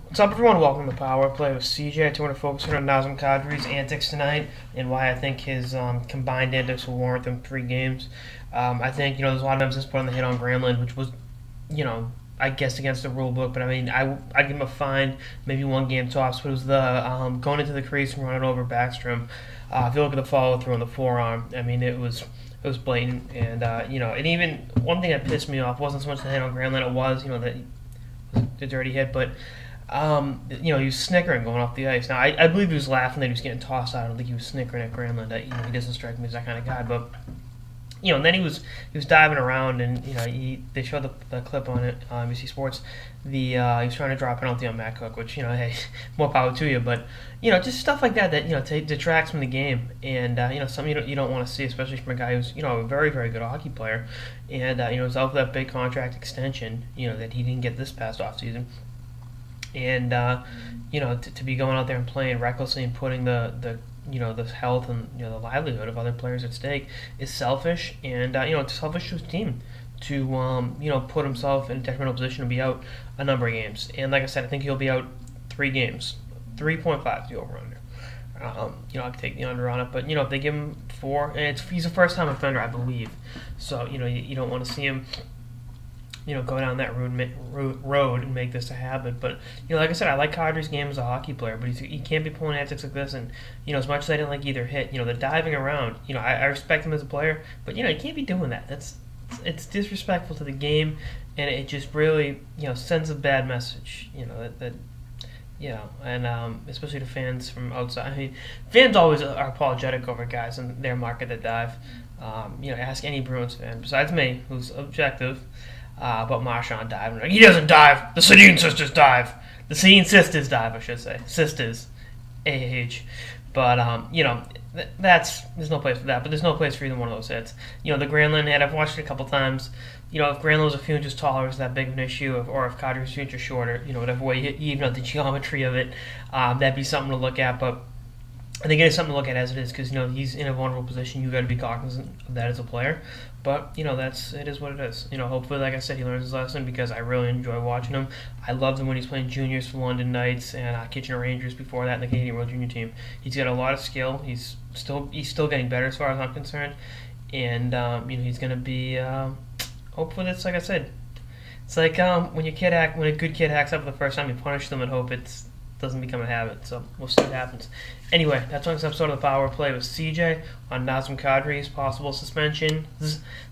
What's up, everyone? Welcome to Power Play with CJ. I want to focus on Nazem Kadri's antics tonight and why I think his combined antics will warrant them 3 games. I think there's a lot of emphasis put on the hit on Granlund, which was I guess against the rule book, but I mean I give him a fine, maybe 1 game tops. But it was the going into the crease and running over Backstrom. If you look at the follow through on the forearm, I mean it was blatant, and and even one thing that pissed me off wasn't so much the hit on Granlund. It was that the dirty hit, but he was snickering going off the ice. Now, I believe he was laughing that he was getting tossed out. I don't think he was snickering at Granlund. He doesn't strike me as that kind of guy. But and then he was diving around, and they showed the clip on it, NBC Sports. He was trying to draw a penalty on Matt Cook, which hey, more power to you. But just stuff like that detracts from the game, and something you don't want to see, especially from a guy who's a very very good hockey player, and was out for that big contract extension, that he didn't get this past off season. And to be going out there and playing recklessly and putting the health and the livelihood of other players at stake is selfish, and it's selfish to his team to put himself in a detrimental position to be out a number of games. And like I said, I think he'll be out 3 games, 3.5 the over under. I could take the under on it, but if they give him 4, and he's a first time offender, I believe, so you don't want to see him go down that road and make this a habit. But like I said, I like Kadri's game as a hockey player, but he can't be pulling antics like this. And as much as I didn't like either hit, the diving around, I respect him as a player, but he can't be doing that. It's disrespectful to the game, and it just really sends a bad message. And especially to fans from outside. I mean, fans always are apologetic over guys in their market that dive. Ask any Bruins fan besides me, who's objective. But Marchand diving. He doesn't dive. The Sedin sisters dive. The Sedin sisters dive, I should say. Sisters. AH. But, there's no place for that. But there's no place for either one of those hits. The Granlund hit, I've watched it a couple times. If Granlund was a few inches taller, is that big of an issue? Or if Kadri was a few inches shorter, whatever way you even out the geometry of it, that'd be something to look at. But I think it is something to look at as it is, because he's in a vulnerable position. You got to be cognizant of that as a player. But it is what it is. Hopefully, like I said, he learns his lesson, because I really enjoy watching him. I loved him when he's playing juniors for London Knights and Kitchener Rangers before that in the Canadian World Junior Team. He's got a lot of skill. He's still getting better as far as I'm concerned, and he's going to be hopefully that's like I said. It's like when a good kid hacks up for the first time, you punish them and hope it doesn't become a habit. So we'll see what happens. Anyway, that's on this episode of the Power Play with CJ on Nazem Kadri's possible suspension.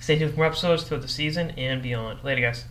Stay tuned for more episodes throughout the season and beyond. Later, guys.